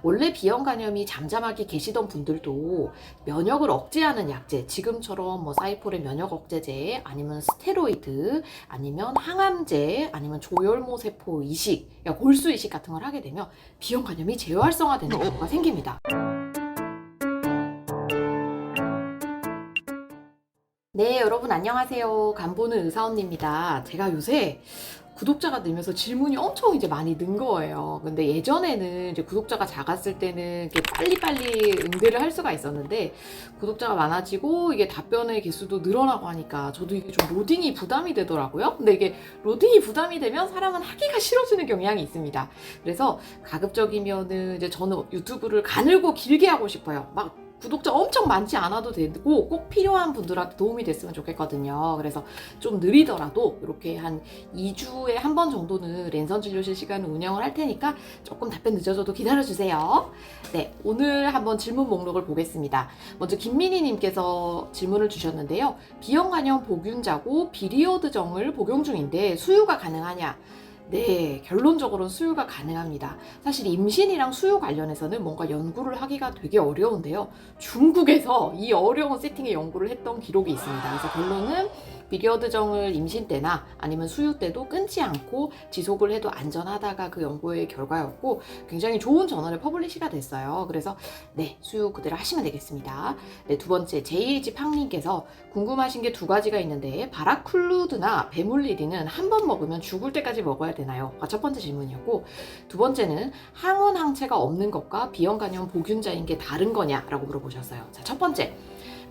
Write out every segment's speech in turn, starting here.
원래 비형 간염이 잠잠하게 계시던 분들도 면역을 억제하는 약제, 지금처럼 뭐 사이폴의 면역 억제제, 아니면 스테로이드, 아니면 항암제, 아니면 조혈모 세포 이식, 그러니까 골수 이식 같은 걸 하게 되면 비형 간염이 재활성화되는 경우가 생깁니다. 네, 여러분 안녕하세요. 간보는 의사 언니입니다. 제가 요새 구독자가 늘면서 질문이 엄청 이제 많이 는 거예요. 근데 예전에는 이제 구독자가 작았을 때는 이렇게 빨리빨리 응대를 할 수가 있었는데, 구독자가 많아지고 이게 답변의 개수도 늘어나고 하니까 저도 이게 좀 로딩이 부담이 되더라고요. 근데 이게 로딩이 부담이 되면 사람은 하기가 싫어지는 경향이 있습니다. 그래서 가급적이면은 이제 저는 유튜브를 가늘고 길게 하고 싶어요. 막 구독자 엄청 많지 않아도 되고 꼭 필요한 분들한테 도움이 됐으면 좋겠거든요. 그래서 좀 느리더라도 이렇게 한 2주에 한 번 정도는 랜선 진료실 시간을 운영을 할 테니까 조금 답변 늦어져도 기다려주세요. 네, 오늘 한번 질문 목록을 보겠습니다. 먼저 김민희 님께서 질문을 주셨는데요. 비형 간염 복균자고 비리오드정을 복용 중인데 수유가 가능하냐? 네, 결론적으로는 수유가 가능합니다. 사실 임신이랑 수유 관련해서는 뭔가 연구를 하기가 되게 어려운데요. 중국에서 이 어려운 세팅의 연구를 했던 기록이 있습니다. 그래서 결론은 비리어드정을 임신 때나 아니면 수유 때도 끊지 않고 지속을 해도 안전하다가 그 연구의 결과였고, 굉장히 좋은 저널에 퍼블리시가 됐어요. 그래서 네, 수유 그대로 하시면 되겠습니다. 네, 두 번째, JH 팡님께서 궁금하신 게 두 가지가 있는데, 바라클루드나 베물리딘은 한 번 먹으면 죽을 때까지 먹어야 되나요? 첫 번째 질문이었고, 두 번째는 항원 항체가 없는 것과 비형 간염 보균자인 게 다른 거냐라고 물어보셨어요. 자, 첫 번째,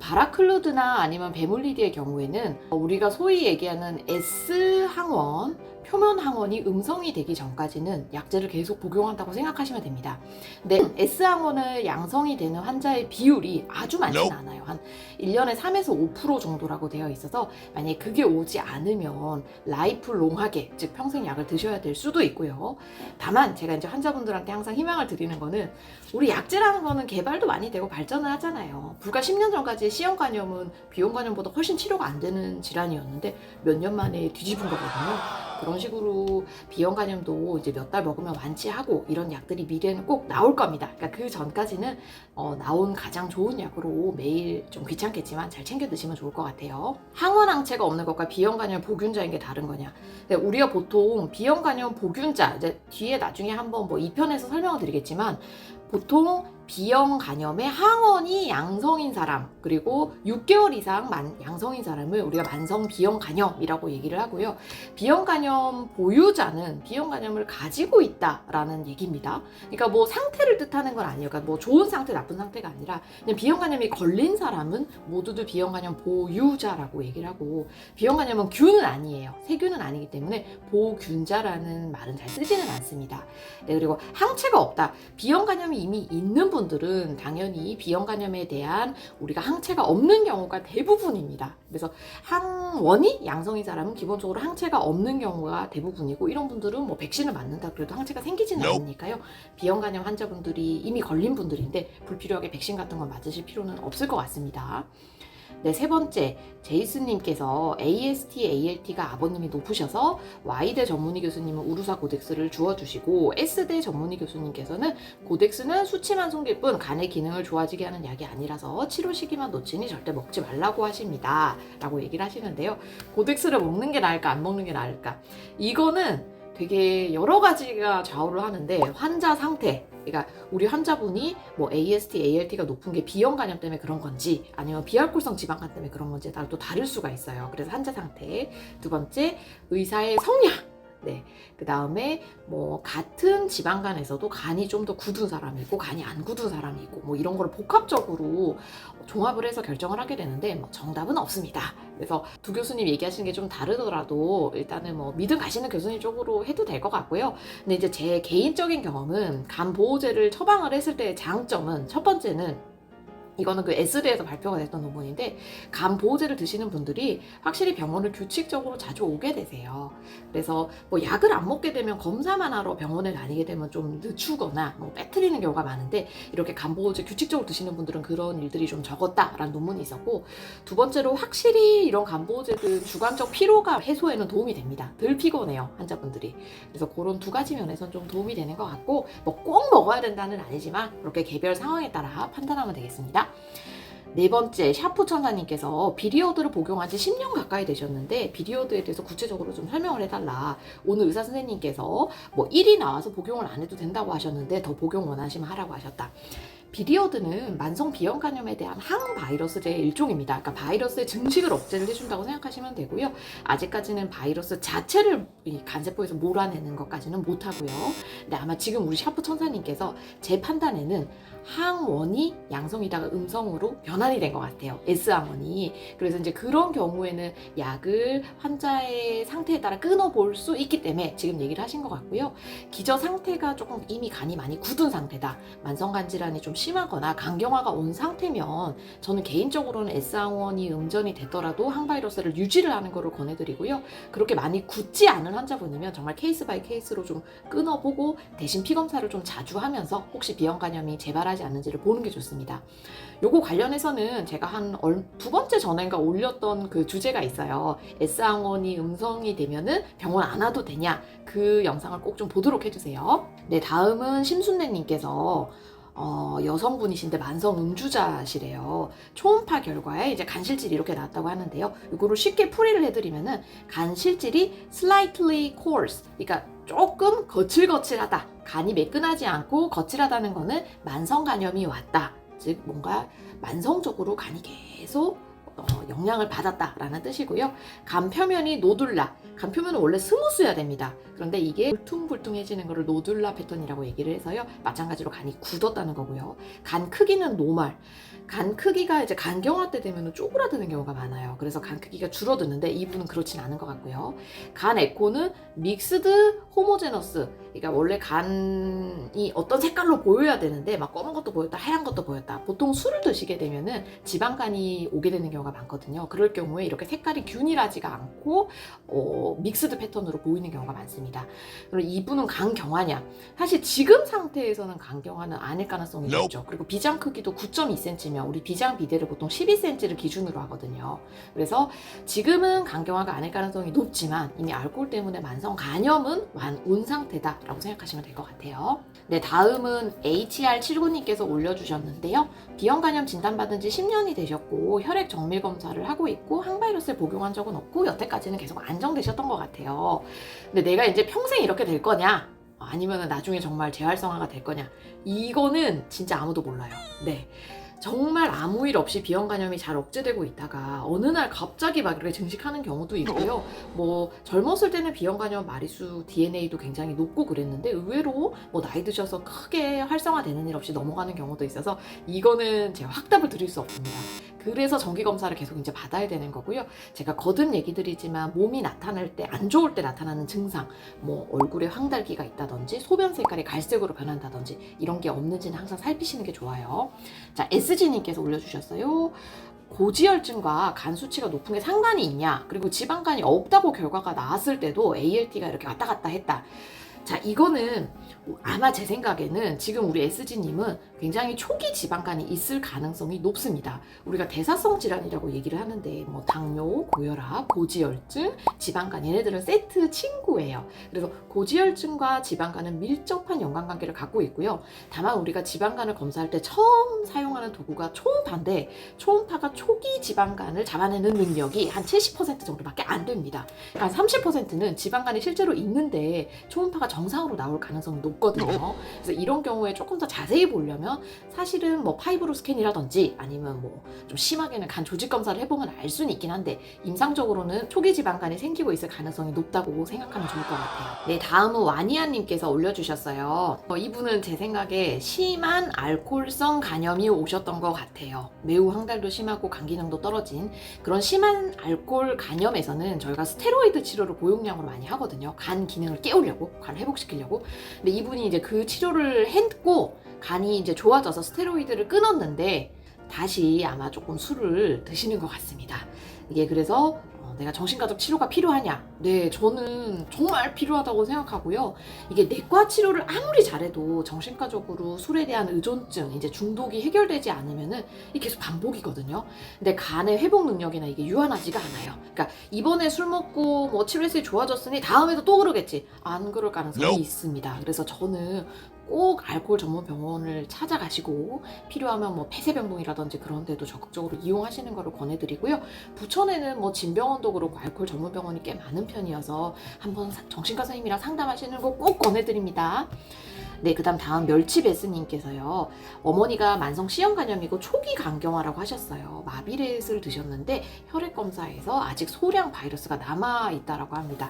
바라클루드나 아니면 베물리디의 경우에는 우리가 소위 얘기하는 S항원, 표면 항원이 음성이 되기 전까지는 약제를 계속 복용한다고 생각하시면 됩니다. 근데 S항원을 양성이 되는 환자의 비율이 아주 많지는 않아요. 한 1년에 3에서 5% 정도라고 되어 있어서 만약에 그게 오지 않으면 라이프롱하게, 즉 평생 약을 드셔야 될 수도 있고요. 다만 제가 이제 환자분들한테 항상 희망을 드리는 거는, 우리 약제라는 거는 개발도 많이 되고 발전을 하잖아요. 불과 10년 전까지 C형 간염은 B형 간염보다 훨씬 치료가 안 되는 질환이었는데 몇 년 만에 뒤집은 거거든요. 그런 식으로 B형 간염도 이제 몇 달 먹으면 완치하고 이런 약들이 미래에는 꼭 나올 겁니다. 그러니까 그 전까지는 나온 가장 좋은 약으로 매일 좀 귀찮겠지만 잘 챙겨 드시면 좋을 것 같아요. 항원 항체가 없는 것과 B형 간염 보균자인 게 다른 거냐? 우리가 보통 B형 간염 보균자, 이제 뒤에 나중에 한번 뭐 2편에서 설명을 드리겠지만, 보통 B형 간염의 항원이 양성인 사람, 그리고 6개월 이상 양성인 사람을 우리가 만성 B형 간염이라고 얘기를 하고요. B형 간염 보유자는 B형 간염을 가지고 있다라는 얘기입니다. 그러니까 뭐 상태를 뜻하는 건 아니에요. 그러니까 뭐 좋은 상태, 나쁜 상태가 아니라 그냥 B형 간염이 걸린 사람은 모두들 B형 간염 보유자라고 얘기를 하고, B형 간염은 균은 아니에요. 세균은 아니기 때문에 보균자라는 말은 잘 쓰지는 않습니다. 네, 그리고 항체가 없다. B형 간염이 이미 있는 분들은 당연히 B형 간염에 대한 우리가 항체가 없는 경우가 대부분입니다. 그래서 항원이 양성인 사람은 기본적으로 항체가 없는 경우가 대부분이고, 이런 분들은 뭐 백신을 맞는다 그래도 항체가 생기지는 않으니까요. B형 간염 환자분들이 이미 걸린 분들인데 불필요하게 백신 같은 걸 맞으실 필요는 없을 것 같습니다. 네, 세 번째, 제이슨님께서 AST, ALT가 아버님이 높으셔서 Y대 전문의 교수님은 우루사 고덱스를 주어주시고, S대 전문의 교수님께서는 고덱스는 수치만 숨길 뿐 간의 기능을 좋아지게 하는 약이 아니라서 치료 시기만 놓치니 절대 먹지 말라고 하십니다 라고 얘기를 하시는데요. 고덱스를 먹는 게 나을까 안 먹는 게 나을까, 이거는 되게 여러 가지가 좌우를 하는데, 환자 상태, 그러니까 우리 환자분이 뭐 AST, ALT가 높은 게 B형 간염 때문에 그런 건지 아니면 비알코올성 지방간 때문에 그런 건지에 따라 또 다를 수가 있어요. 그래서 환자 상태. 두 번째, 의사의 성향. 네. 그 다음에 뭐 같은 지방간에서도 간이 좀 더 굳은 사람이 있고 간이 안 굳은 사람이 있고, 뭐 이런 걸 복합적으로 종합을 해서 결정을 하게 되는데, 뭐 정답은 없습니다. 그래서 두 교수님 얘기하시는 게 좀 다르더라도 일단은 뭐 믿음 가시는 교수님 쪽으로 해도 될 것 같고요. 근데 이제 제 개인적인 경험은 간 보호제를 처방을 했을 때의 장점은, 첫 번째는 이거는 그 에스드에서 발표가 됐던 논문인데 간 보호제를 드시는 분들이 확실히 병원을 규칙적으로 자주 오게 되세요. 그래서 뭐 약을 안 먹게 되면 검사만 하러 병원에 다니게 되면 좀 늦추거나 뭐 빼트리는 경우가 많은데 이렇게 간 보호제 규칙적으로 드시는 분들은 그런 일들이 좀 적었다라는 논문이 있었고, 두 번째로 확실히 이런 간 보호제들 주관적 피로감 해소에는 도움이 됩니다. 덜 피곤해요, 환자분들이. 그래서 그런 두 가지 면에선 좀 도움이 되는 것 같고, 뭐 꼭 먹어야 된다는 아니지만 그렇게 개별 상황에 따라 판단하면 되겠습니다. 네 번째, 샤프 천사님께서 비리어드를 복용한 지 10년 가까이 되셨는데 비리어드에 대해서 구체적으로 좀 설명을 해달라. 오늘 의사 선생님께서 뭐 1이 나와서 복용을 안 해도 된다고 하셨는데 더 복용 원하시면 하라고 하셨다. 비리어드는 만성 비형 간염에 대한 항바이러스제의 일종입니다. 그러니까 바이러스의 증식을 억제를 해준다고 생각하시면 되고요. 아직까지는 바이러스 자체를 이 간세포에서 몰아내는 것까지는 못하고요. 근데 아마 지금 우리 샤프 천사님께서 제 판단에는 항원이 양성이다가 음성으로 변환이 된 것 같아요. S항원이. 그래서 이제 그런 경우에는 약을 환자의 상태에 따라 끊어볼 수 있기 때문에 지금 얘기를 하신 것 같고요. 기저 상태가 조금 이미 간이 많이 굳은 상태다. 만성간 질환이 좀 심하거나 간경화가 온 상태면 저는 개인적으로는 S항원이 음전이 되더라도 항바이러스를 유지를 하는 거를 권해드리고요. 그렇게 많이 굳지 않은 환자분이면 정말 케이스 바이 케이스로 좀 끊어보고 대신 피검사를 좀 자주 하면서 혹시 비형 간염이 재발하지 않는지를 보는 게 좋습니다. 요거 관련해서는 제가 한 두 번째 전인가 올렸던 그 주제가 있어요. S항원이 음성이 되면은 병원 안 와도 되냐? 그 영상을 꼭 좀 보도록 해주세요. 네, 다음은 심순애님께서 여성분이신데 만성 음주자시래요. 초음파 결과에 이제 간실질이 이렇게 나왔다고 하는데요. 이거를 쉽게 풀이를 해드리면은 간실질이 slightly coarse, 그러니까 조금 거칠거칠하다. 간이 매끈하지 않고 거칠하다는 거는 만성 간염이 왔다. 즉 뭔가 만성적으로 간이 계속 영향을 받았다라는 뜻이고요. 간 표면이 노둘라. 간 표면은 원래 스무스해야 됩니다. 그런데 이게 울퉁불퉁해지는 거를 노둘라 패턴이라고 얘기를 해서요. 마찬가지로 간이 굳었다는 거고요. 간 크기는 노멀. 간 크기가 이제 간경화 때 되면 쪼그라드는 경우가 많아요. 그래서 간 크기가 줄어드는데 이분은 그렇진 않은 것 같고요. 간 에코는 믹스드 호모제너스. 그러니까 원래 간이 어떤 색깔로 보여야 되는데 막 검은 것도 보였다, 하얀 것도 보였다. 보통 술을 드시게 되면은 지방간이 오게 되는 경우가 많거든요. 그럴 경우에 이렇게 색깔이 균일하지가 않고 믹스드 패턴으로 보이는 경우가 많습니다. 그리고 이분은 간경화냐? 사실 지금 상태에서는 간경화는 아닐 가능성이 높죠. 그리고 비장 크기도 9.2cm면 우리 비장 비대를 보통 12cm를 기준으로 하거든요. 그래서 지금은 간경화가 아닐 가능성이 높지만 이미 알코올 때문에 만성 간염은 온 상태다 라고 생각하시면 될 것 같아요. 네, 다음은 HR79님께서 올려주셨는데요. 비형 간염 진단받은 지 10년이 되셨고 혈액 정밀 검사를 하고 있고 항바이러스를 복용한 적은 없고 여태까지는 계속 안정되셨던 것 같아요. 근데 내가 이제 평생 이렇게 될 거냐? 아니면 나중에 정말 재활성화가 될 거냐? 이거는 진짜 아무도 몰라요. 네. 정말 아무 일 없이 비형 간염이 잘 억제되고 있다가 어느 날 갑자기 막 이렇게 증식하는 경우도 있고요. 뭐 젊었을 때는 비형 간염 마리수 DNA도 굉장히 높고 그랬는데 의외로 뭐 나이 드셔서 크게 활성화되는 일 없이 넘어가는 경우도 있어서 이거는 제가 확답을 드릴 수 없습니다. 그래서 정기검사를 계속 이제 받아야 되는 거고요. 제가 거듭 얘기 드리지만 몸이 나타날 때 안 좋을 때 나타나는 증상, 뭐 얼굴에 황달기가 있다든지 소변 색깔이 갈색으로 변한다든지 이런 게 없는지는 항상 살피시는 게 좋아요. 자, SG님께서 올려주셨어요. 고지혈증과 간 수치가 높은 게 상관이 있냐? 그리고 지방간이 없다고 결과가 나왔을 때도 ALT가 이렇게 왔다 갔다 했다. 자, 이거는 아마 제 생각에는 지금 우리 SG님은 굉장히 초기 지방간이 있을 가능성이 높습니다. 우리가 대사성 질환이라고 얘기를 하는데 뭐 당뇨, 고혈압, 고지혈증, 지방간 얘네들은 세트 친구예요. 그래서 고지혈증과 지방간은 밀접한 연관관계를 갖고 있고요. 다만 우리가 지방간을 검사할 때 처음 사용하는 도구가 초음파인데 초음파가 초기 지방간을 잡아내는 능력이 한 70% 정도밖에 안 됩니다. 그러니까 30%는 지방간이 실제로 있는데 초음파가 정상으로 나올 가능성이 높거든요. 그래서 이런 경우에 조금 더 자세히 보려면 사실은 뭐 파이브로 스캔이라든지 아니면 뭐 좀 심하게는 간 조직 검사를 해보면 알 수는 있긴 한데 임상적으로는 초기 지방간이 생기고 있을 가능성이 높다고 생각하면 좋을 것 같아요. 네, 다음은 와니아님께서 올려주셨어요. 이분은 제 생각에 심한 알코올성 간염이 오셨던 것 같아요. 매우 황달도 심하고 간 기능도 떨어진 그런 심한 알코올 간염에서는 저희가 스테로이드 치료를 고용량으로 많이 하거든요. 간 기능을 깨우려고, 간 회복시키려고. 근데 이분이 이제 그 치료를 했고 간이 이제 좋아져서 스테로이드를 끊었는데 다시 아마 조금 술을 드시는 것 같습니다. 이게 그래서 내가 정신과적 치료가 필요하냐? 네, 저는 정말 필요하다고 생각하고요. 이게 내과 치료를 아무리 잘해도 정신과적으로 술에 대한 의존증, 이제 중독이 해결되지 않으면은 이게 계속 반복이거든요. 근데 간의 회복 능력이나 이게 유한하지가 않아요. 그러니까 이번에 술 먹고 뭐 치료했으니 좋아졌으니 다음에도 또 그러겠지. 안 그럴 가능성이 있습니다. 그래서 저는 꼭 알코올 전문 병원을 찾아가시고 필요하면 뭐 폐쇄병동이라든지 그런 데도 적극적으로 이용하시는 거를 권해드리고요. 부천에는 뭐 진병원도 그렇고 알코올 전문 병원이 꽤 많은 편이어서 한번 정신과 선생님이랑 상담하시는 거 꼭 권해드립니다. 네, 다음 멸치베스님께서요. 어머니가 만성 C형간염이고 초기 간경화라고 하셨어요. 마비렛을 드셨는데 혈액 검사에서 아직 소량 바이러스가 남아있다라고 합니다.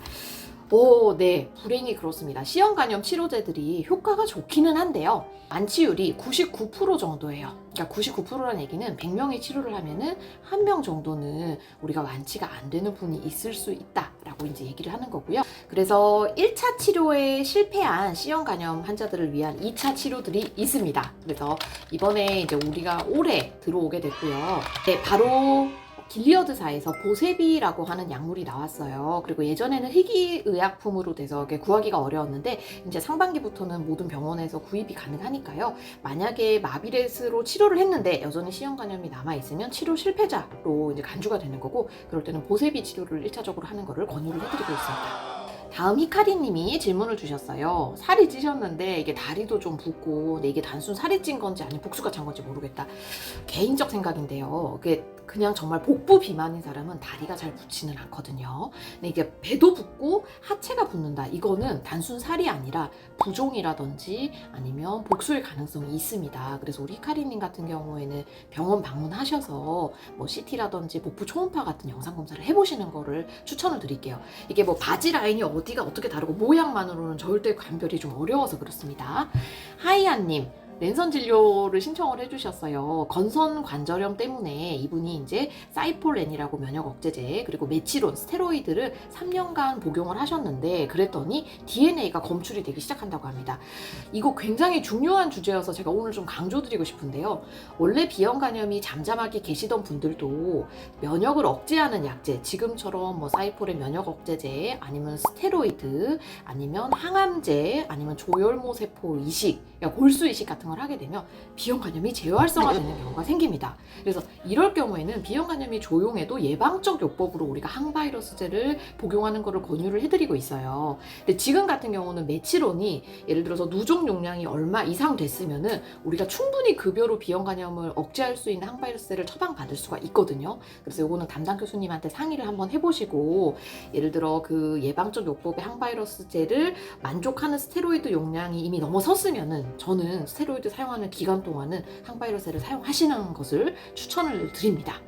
네, 불행히 그렇습니다. C형간염 치료제들이 효과가 좋기는 한데요. 완치율이 99% 정도예요. 그러니까 99%라는 얘기는 100명이 치료를 하면은 1명 정도는 우리가 완치가 안 되는 분이 있을 수 있다라고 이제 얘기를 하는 거고요. 그래서 1차 치료에 실패한 C형간염 환자들을 위한 2차 치료들이 있습니다. 그래서 이번에 이제 우리가 올해 들어오게 됐고요. 네, 바로 길리어드사에서 보세비라고 하는 약물이 나왔어요. 그리고 예전에는 희귀의약품으로 돼서 구하기가 어려웠는데 이제 상반기부터는 모든 병원에서 구입이 가능하니까요. 만약에 마비렛으로 치료를 했는데 여전히 C형간염이 남아있으면 치료 실패자로 이제 간주가 되는 거고, 그럴 때는 보세비 치료를 1차적으로 하는 거를 권유를 해드리고 있습니다. 다음 히카리님이 질문을 주셨어요. 살이 찌셨는데 이게 다리도 좀 붓고, 근데 이게 단순 살이 찐 건지 아니면 복수가 찬 건지 모르겠다. 개인적 생각인데요. 그냥 정말 복부 비만인 사람은 다리가 잘 붓지는 않거든요. 근데 이게 배도 붓고 하체가 붓는다. 이거는 단순 살이 아니라 부종이라든지 아니면 복수일 가능성이 있습니다. 그래서 우리 히카리님 같은 경우에는 병원 방문하셔서 뭐 CT라든지 복부 초음파 같은 영상 검사를 해보시는 거를 추천을 드릴게요. 이게 뭐 바지 라인이 어디가 어떻게 다르고 모양만으로는 절대 감별이 좀 어려워서 그렇습니다. 하이안님, 랜선 진료를 신청을 해주셨어요. 건선 관절염 때문에 이분이 이제 사이폴렌이라고 면역 억제제, 그리고 메치론, 스테로이드를 3년간 복용을 하셨는데 그랬더니 DNA가 검출이 되기 시작한다고 합니다. 이거 굉장히 중요한 주제여서 제가 오늘 좀 강조드리고 싶은데요. 원래 비형간염이 잠잠하게 계시던 분들도 면역을 억제하는 약제, 지금처럼 뭐 사이폴렌 면역 억제제, 아니면 스테로이드, 아니면 항암제, 아니면 조혈모 세포 이식, 골수 이식 같은 걸 하게 되면 비형간염이 재활성화되는 경우가 생깁니다. 그래서 이럴 경우에는 비형간염이 조용해도 예방적 요법으로 우리가 항바이러스제를 복용하는 것을 권유를 해드리고 있어요. 근데 지금 같은 경우는 메치론이 예를 들어서 누적 용량이 얼마 이상 됐으면은 우리가 충분히 급여로 비형간염을 억제할 수 있는 항바이러스제를 처방받을 수가 있거든요. 그래서 이거는 담당 교수님한테 상의를 한번 해보시고, 예를 들어 그 예방적 요법의 항바이러스제를 만족하는 스테로이드 용량이 이미 넘어섰으면은 저는 스테로이드 사용하는 기간 동안은 항바이러스제를 사용하시는 것을 추천을 드립니다.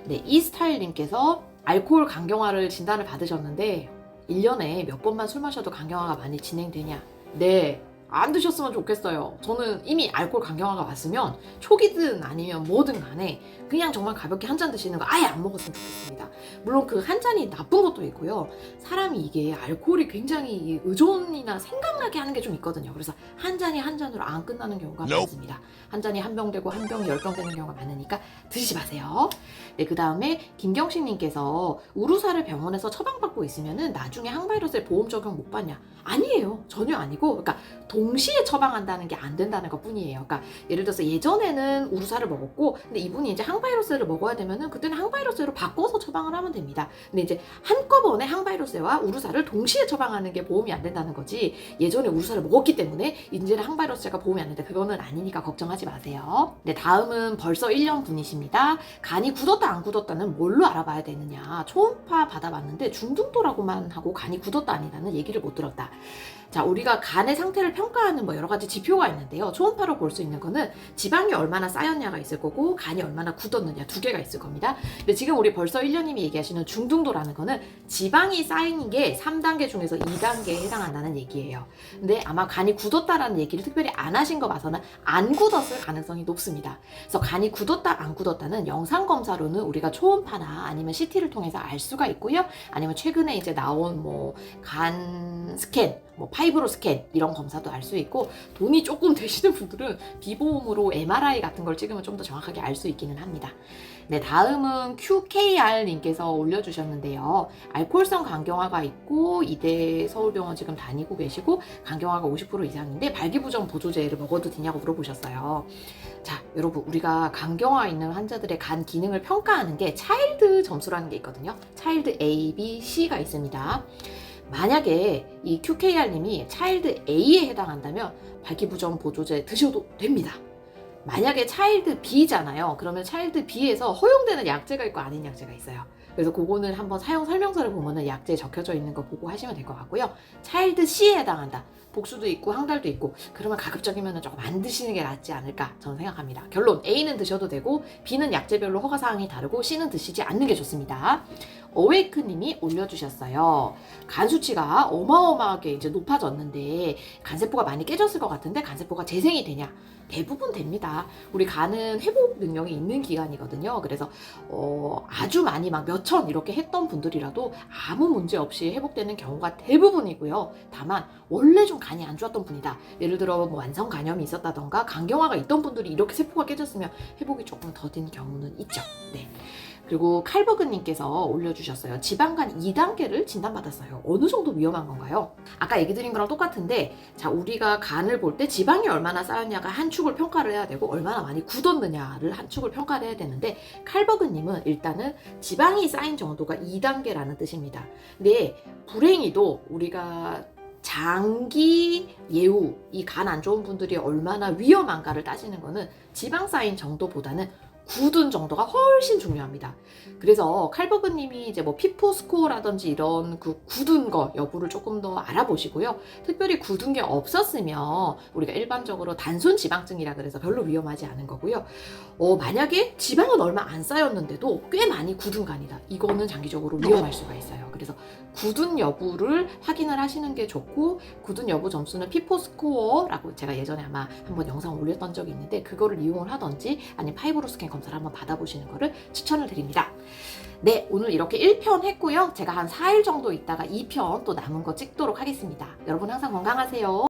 네, 이스타일님께서 알코올 간경화를 진단을 받으셨는데 1년에 몇 번만 술 마셔도 간경화가 많이 진행되냐? 네, 안 드셨으면 좋겠어요. 저는 이미 알코올 간경화가 왔으면 초기든 아니면 뭐든 간에 그냥 정말 가볍게 한 잔 드시는 거 아예 안 먹었으면 좋겠습니다. 물론 그 한 잔이 나쁜 것도 있고요. 사람이 이게 알코올이 굉장히 의존이나 생각나게 하는 게 좀 있거든요. 그래서 한 잔이 한 잔으로 안 끝나는 경우가 많습니다. 한 잔이 한 병 되고 한 병이 10병 되는 경우가 많으니까 드시지 마세요. 네, 그 다음에 김경식님께서 우루사를 병원에서 처방받고 있으면은 나중에 항바이러스에 보험 적용 못 받냐? 아니에요. 전혀 아니고, 그러니까 동시에 처방한다는 게 안 된다는 것 뿐이에요. 그러니까 예를 들어서 예전에는 우루사를 먹었고, 근데 이분이 이제 항바이러스를 먹어야 되면은 그때는 항바이러스로 바꿔서 처방을 하면 됩니다. 근데 이제 한꺼번에 항바이러스와 우루사를 동시에 처방하는 게 보험이 안 된다는 거지, 예전에 우루사를 먹었기 때문에 이제는 항바이러스제가 보험이 안 된다, 그거는 아니니까 걱정하지 마세요. 네, 다음은 벌써 1년 분이십니다. 간이 굳었다 안 굳었다는 뭘로 알아봐야 되느냐? 초음파 받아봤는데 중등도라고만 하고 간이 굳었다 아니다는 얘기를 못 들었다. 자, 우리가 간의 상태를 평가하는 뭐 여러 가지 지표가 있는데요. 초음파로 볼 수 있는 거는 지방이 얼마나 쌓였냐가 있을 거고, 간이 얼마나 굳었느냐, 두 개가 있을 겁니다. 근데 지금 우리 벌써 1년님이 얘기하시는 중등도라는 거는 지방이 쌓인 게 3단계 중에서 2단계에 해당한다는 얘기예요. 근데 아마 간이 굳었다라는 얘기를 특별히 안 하신 거 봐서는 안 굳었을 가능성이 높습니다. 그래서 간이 굳었다 안 굳었다는 영상 검사로는 우리가 초음파나 아니면 CT를 통해서 알 수가 있고요. 아니면 최근에 이제 나온 뭐 간 스캔, 뭐 파이브로 스캔 이런 검사도 알 수 있고, 돈이 조금 되시는 분들은 비보험으로 MRI 같은 걸 찍으면 좀 더 정확하게 알 수 있기는 합니다. 네, 다음은 QKR님께서 올려주셨는데요. 알코올성 간경화가 있고 이대 서울병원 지금 다니고 계시고 간경화가 50% 이상인데 발기부전 보조제를 먹어도 되냐고 물어보셨어요. 자, 여러분, 우리가 간경화 있는 환자들의 간 기능을 평가하는 게 차일드 점수라는 게 있거든요. 차일드 A, B, C가 있습니다. 만약에 이 QKR님이 차일드 A에 해당한다면 발기부전 보조제 드셔도 됩니다. 만약에 차일드 B잖아요. 그러면 차일드 B에서 허용되는 약제가 있고 아닌 약제가 있어요. 그래서 그거는 한번 사용 설명서를 보면은 약제에 적혀져 있는 거 보고 하시면 될 것 같고요. 차일드 C에 해당한다. 복수도 있고 항달도 있고, 그러면 가급적이면 조금 안 드시는 게 낫지 않을까 저는 생각합니다. 결론, A는 드셔도 되고 B는 약제별로 허가사항이 다르고 C는 드시지 않는 게 좋습니다. 어웨이크님이 올려주셨어요. 간 수치가 어마어마하게 이제 높아졌는데 간세포가 많이 깨졌을 것 같은데 간세포가 재생이 되냐? 대부분 됩니다. 우리 간은 회복 능력이 있는 기관이거든요. 그래서 아주 많이 막 몇천 이렇게 했던 분들이라도 아무 문제 없이 회복되는 경우가 대부분이고요. 다만 원래 좀 간이 안 좋았던 분이다. 예를 들어 뭐 완성 간염이 있었다던가 간경화가 있던 분들이 이렇게 세포가 깨졌으면 회복이 조금 더딘 경우는 있죠. 네. 그리고 칼버그님께서 올려주셨어요. 지방간 2단계를 진단받았어요. 어느 정도 위험한 건가요? 아까 얘기 드린 거랑 똑같은데, 자, 우리가 간을 볼 때 지방이 얼마나 쌓였냐가 한 축을 평가를 해야 되고 얼마나 많이 굳었느냐를 한 축을 평가를 해야 되는데, 칼버그님은 일단은 지방이 쌓인 정도가 2단계라는 뜻입니다. 근데 불행히도 우리가 장기 예후, 이 간 안 좋은 분들이 얼마나 위험한가를 따지는 거는 지방 쌓인 정도보다는 굳은 정도가 훨씬 중요합니다. 그래서 칼버그님이 이제 뭐 피포 스코어라든지 이런 그 굳은 거 여부를 조금 더 알아보시고요. 특별히 굳은 게 없었으면 우리가 일반적으로 단순 지방증이라 그래서 별로 위험하지 않은 거고요. 만약에 지방은 얼마 안 쌓였는데도 꽤 많이 굳은 간이다. 이거는 장기적으로 위험할 수가 있어요. 그래서 굳은 여부를 확인을 하시는 게 좋고, 굳은 여부 점수는 피포 스코어라고 제가 예전에 아마 한번 영상 올렸던 적이 있는데 그거를 이용을 하던지 아니면 파이브로 스캔 검사를 한번 받아보시는 거를 추천을 드립니다. 네, 오늘 이렇게 1편 했고요. 제가 한 4일 정도 있다가 2편 또 남은 거 찍도록 하겠습니다. 여러분 항상 건강하세요.